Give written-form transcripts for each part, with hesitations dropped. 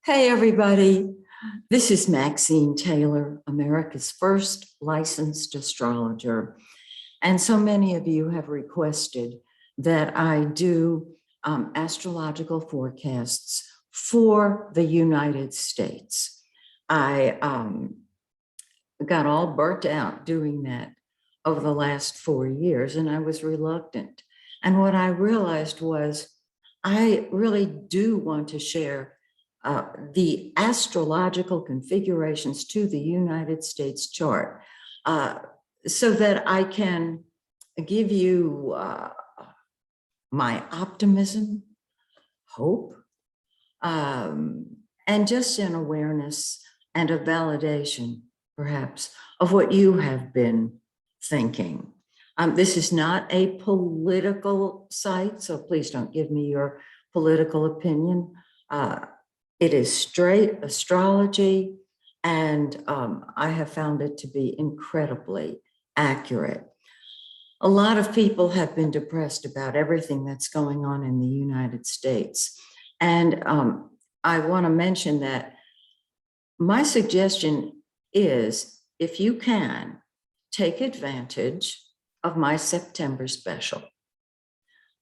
Hey, everybody. This is Maxine Taylor, America's first licensed astrologer. And so many of you have requested that I do astrological forecasts for the United States. I got all burnt out doing that over the last 4 years, and I was reluctant. And what I realized was I really do want to share the astrological configurations to the United States chart so that I can give you my optimism, hope, and just an awareness and a validation, perhaps, of what you have been thinking. This is not a political site, so please don't give me your political opinion. It is straight astrology, and I have found it to be incredibly accurate. A lot of people have been depressed about everything that's going on in the United States. And I want to mention that my suggestion is, if you can, take advantage of my September special.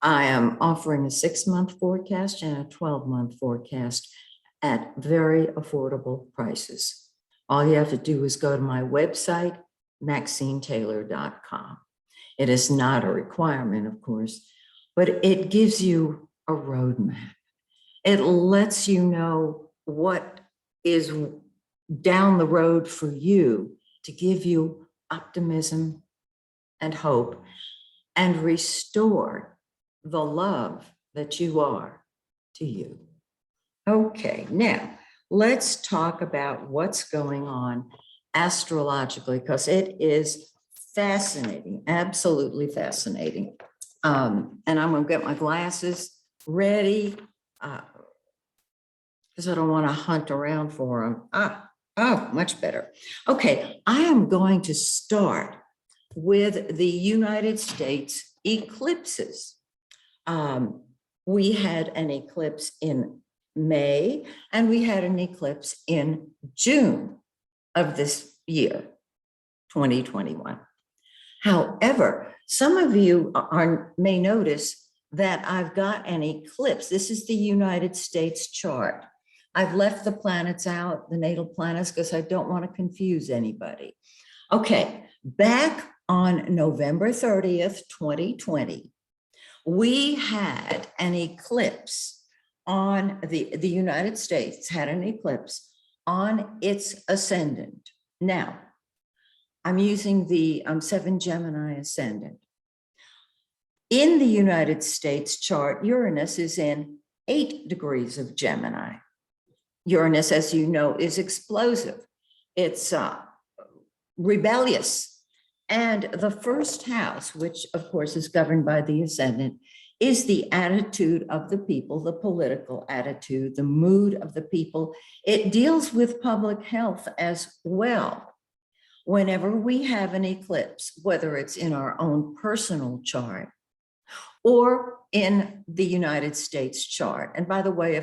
I am offering a 6-month forecast and a 12-month forecast at very affordable prices. All you have to do is go to my website, MaxineTaylor.com. It is not a requirement, of course, but it gives you a roadmap. It lets you know what is down the road for you to give you optimism and hope and restore the love that you are to you. Okay, now let's talk about what's going on astrologically, because it is fascinating, absolutely fascinating. And I'm going to get my glasses ready because I don't want to hunt around for them. Oh, much better. Okay, I am going to start with the United States eclipses. We had an eclipse in May, and we had an eclipse in June of this year, 2021. However, some of you may notice that I've got an eclipse. This is the United States chart. I've left the planets out, the natal planets, because I don't want to confuse anybody. Okay, back on November 30th, 2020, we had an eclipse on the United States had an eclipse on its ascendant. Now, I'm using the 7 Gemini ascendant. In the United States chart, Uranus is in 8 degrees of Gemini. Uranus, as you know, is explosive. It's rebellious. And the first house, which of course is governed by the ascendant, is the attitude of the people, the political attitude, the mood of the people. It deals with public health as well. Whenever we have an eclipse, whether it's in our own personal chart or in the United States chart. And by the way,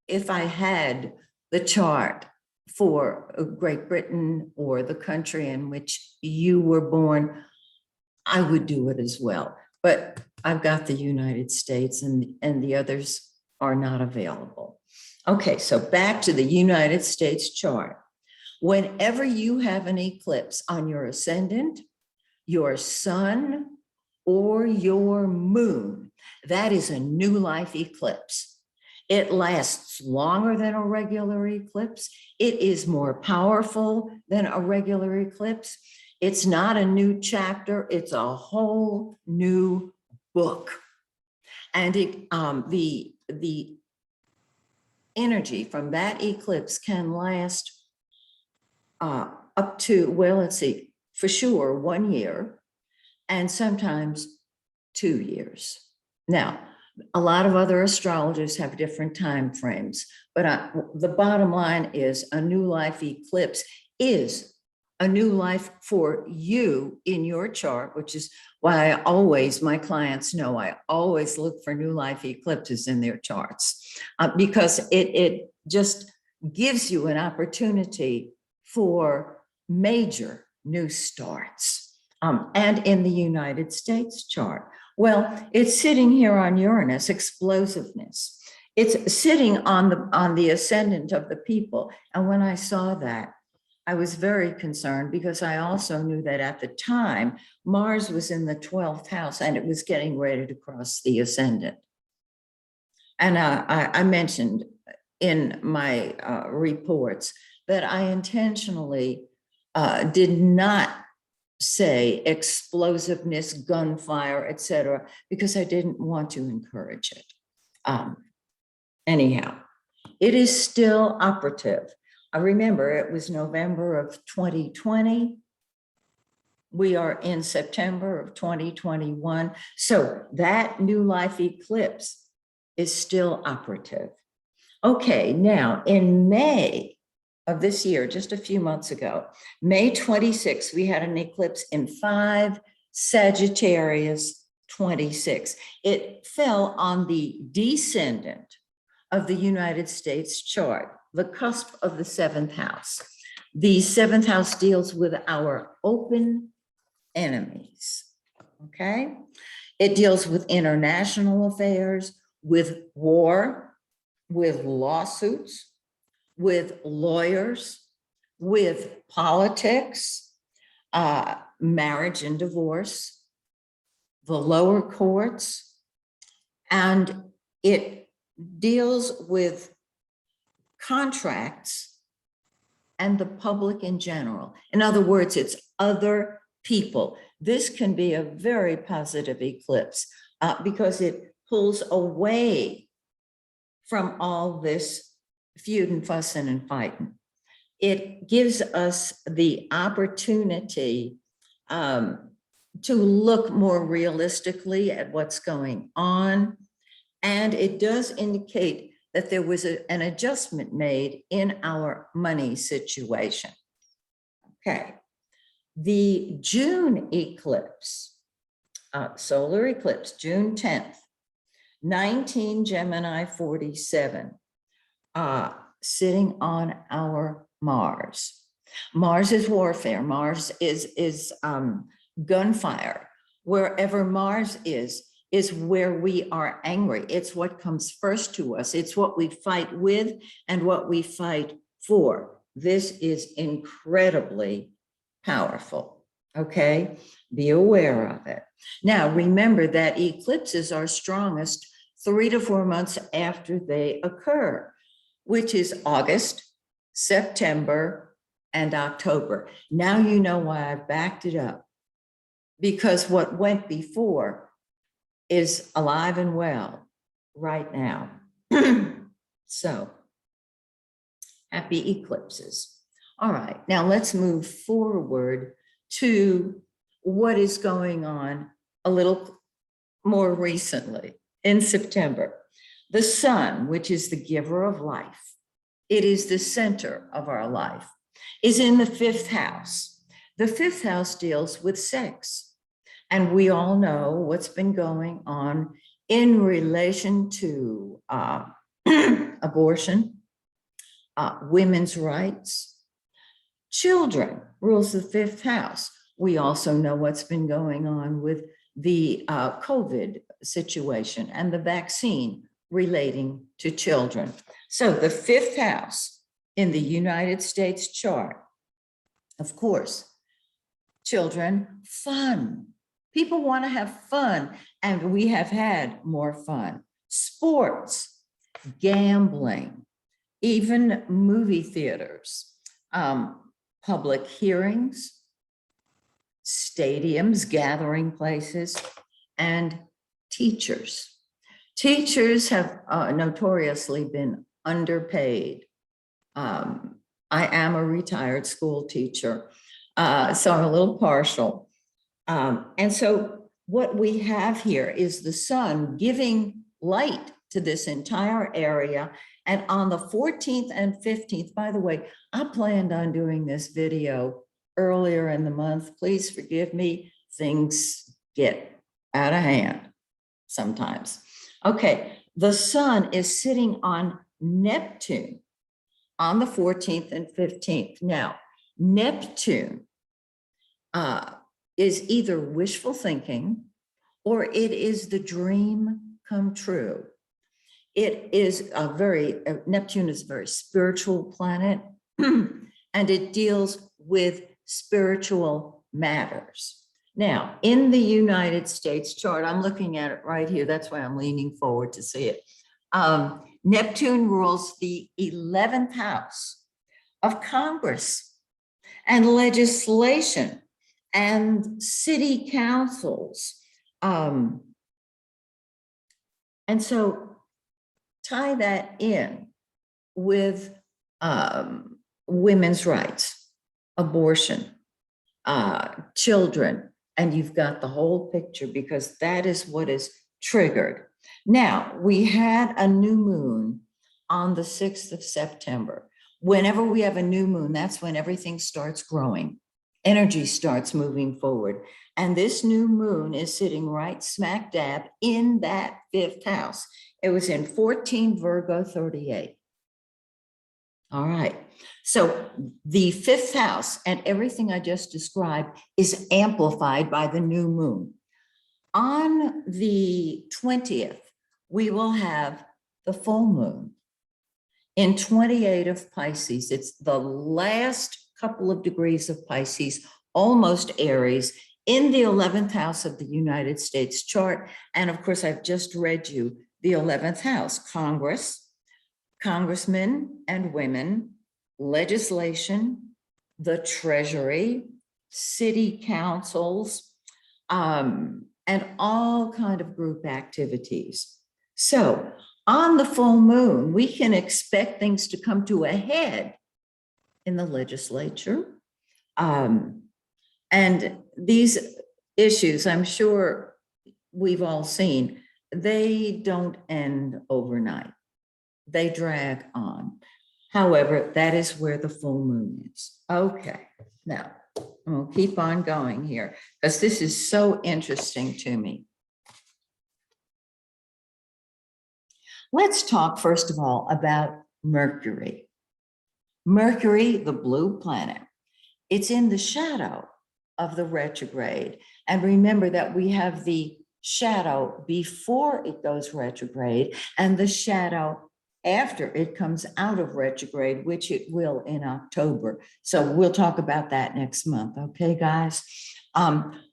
if I had the chart for Great Britain or the country in which you were born, I would do it as well. But I've got the United States, and the others are not available. Okay, so back to the United States chart. Whenever you have an eclipse on your ascendant, your sun, or your moon, that is a new life eclipse. It lasts longer than a regular eclipse. It is more powerful than a regular eclipse. It's not a new chapter, it's a whole new book. And the energy from that eclipse can last up to, well, let's see, for sure 1 year, and sometimes 2 years. Now, a lot of other astrologers have different time frames, but the bottom line is a new life eclipse is a new life for you in your chart, which is why I always, my clients know, I always look for new life eclipses in their charts, because it just gives you an opportunity for major new starts. And in the United States chart, well, it's sitting here on Uranus, explosiveness. It's sitting on the ascendant of the people. And when I saw that, I was very concerned, because I also knew that at the time, Mars was in the 12th house and it was getting ready to cross the ascendant. And I mentioned in my reports that I intentionally did not say explosiveness, gunfire, etc., because I didn't want to encourage it. Anyhow, it is still operative. I remember it was November of 2020. We are in September of 2021. So that new life eclipse is still operative. Okay, now in May of this year, just a few months ago, May 26th, we had an eclipse in 5 Sagittarius 26. It fell on the descendant of the United States chart, the cusp of the 7th house. The 7th house deals with our open enemies, okay? It deals with international affairs, with war, with lawsuits, with lawyers, with politics, marriage and divorce, the lower courts, and it deals with contracts and the public in general. In other words, it's other people. This can be a very positive eclipse because it pulls away from all this feud and fussing and fighting. It gives us the opportunity to look more realistically at what's going on. And it does indicate that there was an adjustment made in our money situation. Okay. The June eclipse, solar eclipse, June 10th, 19 Gemini 47, sitting on our Mars. Mars is warfare. Mars is gunfire. Wherever Mars is where we are angry. It's what comes first to us. It's what we fight with and what we fight for. This is incredibly powerful, okay? Be aware of it. Now, remember that eclipses are strongest 3 to 4 months after they occur, which is August, September, and October. Now you know why I backed it up, because what went before is alive and well right now. So, happy eclipses. All right, now let's move forward to what is going on a little more recently in September. The sun, which is the giver of life, it is the center of our life, is in the 5th house. The 5th house deals with sex. And we all know what's been going on in relation to abortion, women's rights, children rules the 5th house. We also know what's been going on with the COVID situation and the vaccine relating to children. So the 5th house in the United States chart, of course, children, fun. People want to have fun, and we have had more fun. Sports, gambling, even movie theaters, public hearings, stadiums, gathering places, and teachers. Teachers have notoriously been underpaid. I am a retired school teacher, so I'm a little partial. And so what we have here is the sun giving light to this entire area. And on the 14th and 15th, by the way, I planned on doing this video earlier in the month. Please forgive me. Things get out of hand sometimes. Okay, the sun is sitting on Neptune on the 14th and 15th. Now, Neptune is either wishful thinking or it is the dream come true. It is Neptune is a very spiritual planet and it deals with spiritual matters. Now, in the United States chart, I'm looking at it right here. That's why I'm leaning forward to see it. Neptune rules the 11th house of Congress and legislation and city councils. And so tie that in with women's rights, abortion, children, and you've got the whole picture because that is what is triggered. Now, we had a new moon on the 6th of September. Whenever we have a new moon, that's when everything starts growing. Energy starts moving forward. And this new moon is sitting right smack dab in that 5th house. It was in 14 Virgo 38. All right. So the 5th house and everything I just described is amplified by the new moon. On the 20th, we will have the full moon in 28 of Pisces. It's the last couple of degrees of Pisces, almost Aries, in the 11th house of the United States chart. And of course, I've just read you the 11th house, Congress, congressmen and women, legislation, the Treasury, city councils, and all kind of group activities. So on the full moon, we can expect things to come to a head in the legislature. And these issues, I'm sure we've all seen, they don't end overnight. They drag on. However, that is where the full moon is. Okay, now we'll keep on going here because this is so interesting to me. Let's talk first of all about Mercury. Mercury, the blue planet, it's in the shadow of the retrograde. And remember that we have the shadow before it goes retrograde and the shadow after it comes out of retrograde, which it will in October. So we'll talk about that next month. Okay, guys?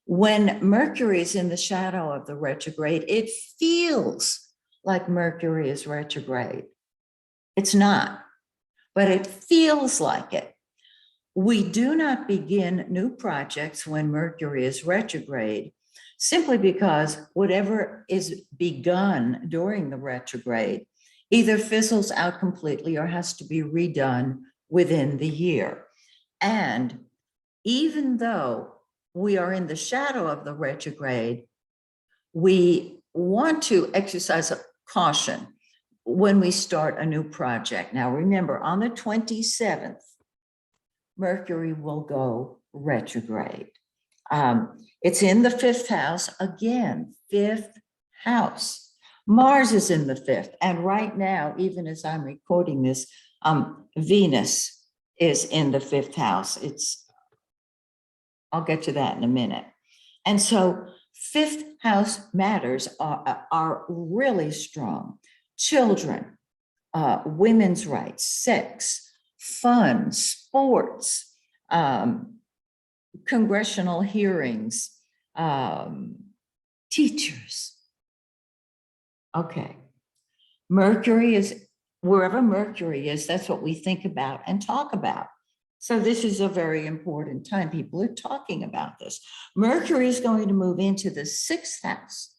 When Mercury is in the shadow of the retrograde, it feels like Mercury is retrograde. It's not, but it feels like it. We do not begin new projects when Mercury is retrograde, simply because whatever is begun during the retrograde either fizzles out completely or has to be redone within the year. And even though we are in the shadow of the retrograde, we want to exercise caution when we start a new project. Now, remember, on the 27th, Mercury will go retrograde. It's in the 5th house, again, 5th house. Mars is in the 5th. And right now, even as I'm recording this, Venus is in the 5th house. I'll get to that in a minute. And so 5th house matters are really strong. Children, women's rights, sex, fun, sports, congressional hearings, teachers. Okay. Mercury is, wherever Mercury is, that's what we think about and talk about. So this is a very important time. People are talking about this. Mercury is going to move into the 6th house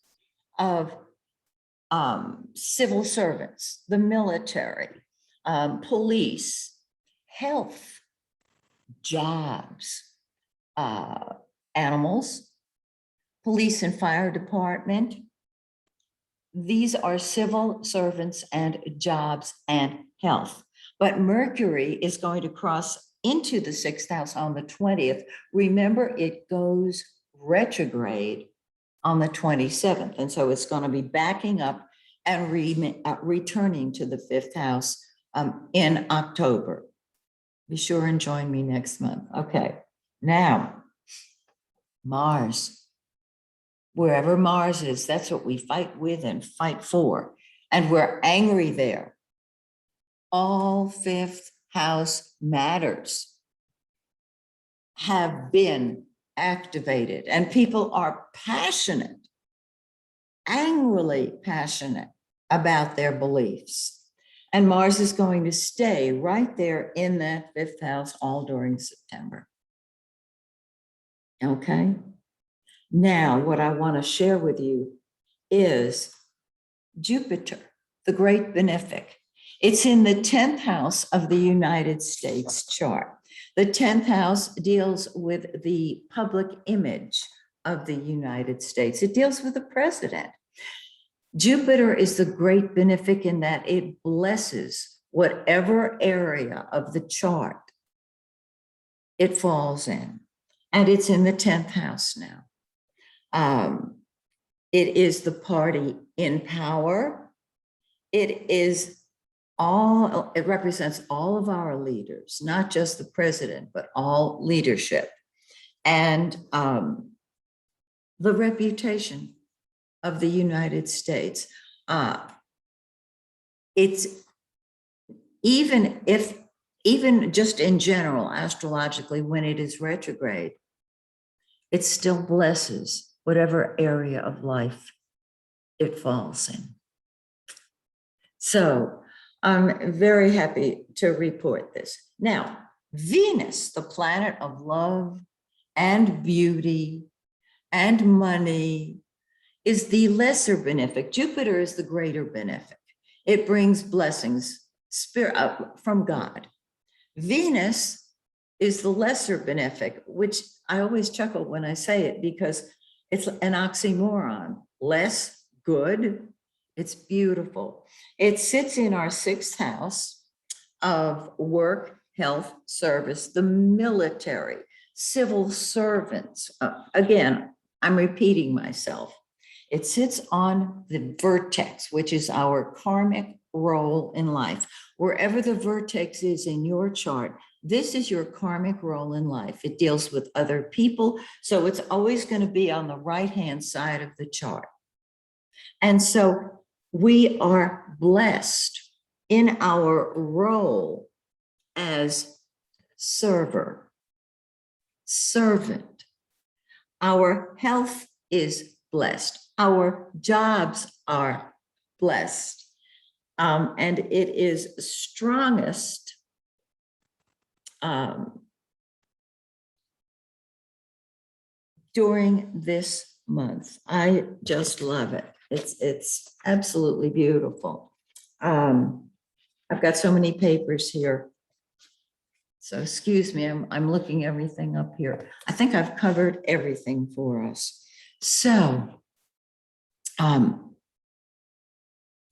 of civil servants, the military, police, health, jobs, animals, police and fire department. These are civil servants and jobs and health. But Mercury is going to cross into the sixth house on the 20th. Remember, it goes retrograde on the 27th. And so it's going to be backing up and returning to the fifth house in October. Be sure and join me next month. Okay, now Mars. Wherever Mars is, that's what we fight with and fight for. And we're angry there. All fifth house matters have been activated, and people are passionate, angrily passionate about their beliefs. And Mars is going to stay right there in that fifth house all during September. Okay. Now, what I want to share with you is Jupiter, the great benefic. It's in the 10th house of the United States chart. The 10th house deals with the public image of the United States. It deals with the president. Jupiter is the great benefic in that it blesses whatever area of the chart it falls in. And it's in the 10th house now. It is the party in power. It represents all of our leaders, not just the president, but all leadership. And the reputation of the United States. It's even just in general, astrologically, when it is retrograde, it still blesses whatever area of life it falls in. So I'm very happy to report this. Now, Venus, the planet of love and beauty and money, is the lesser benefic. Jupiter is the greater benefic. It brings blessings from God. Venus is the lesser benefic, which I always chuckle when I say it because it's an oxymoron. Less good, it's beautiful. It sits in our sixth house of work, health, service, the military, civil servants. Again, I'm repeating myself. It sits on the vertex, which is our karmic role in life. Wherever the vertex is in your chart, this is your karmic role in life. It deals with other people, so it's always going to be on the right-hand side of the chart. And so we are blessed in our role as server, servant. Our health is blessed. Our jobs are blessed. And it is strongest during this month. I just love it. It's absolutely beautiful. I've got so many papers here. So excuse me, I'm looking everything up here. I think I've covered everything for us. So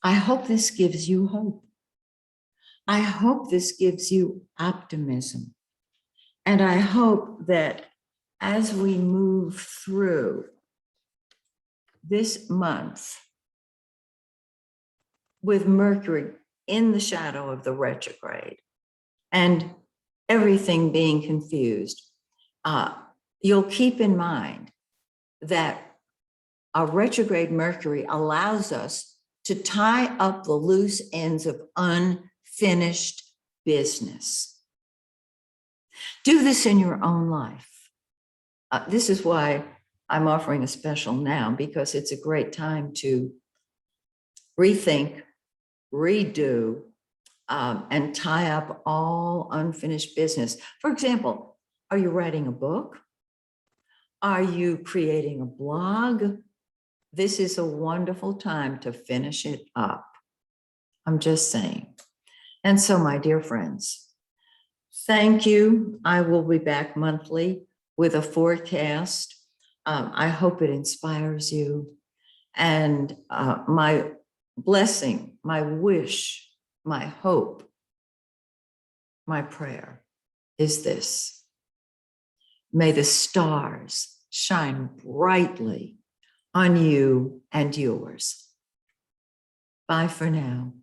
I hope this gives you hope. I hope this gives you optimism. And I hope that as we move through this month with Mercury in the shadow of the retrograde and everything being confused, you'll keep in mind that a retrograde Mercury allows us to tie up the loose ends of unfinished business. Do this in your own life. This is why I'm offering a special now, because it's a great time to rethink, redo, and tie up all unfinished business. For example, are you writing a book? Are you creating a blog? This is a wonderful time to finish it up. I'm just saying. And so, my dear friends, thank you. I will be back monthly with a forecast. I hope it inspires you. And my blessing, my wish, my hope, my prayer is this: may the stars shine brightly on you and yours. Bye for now.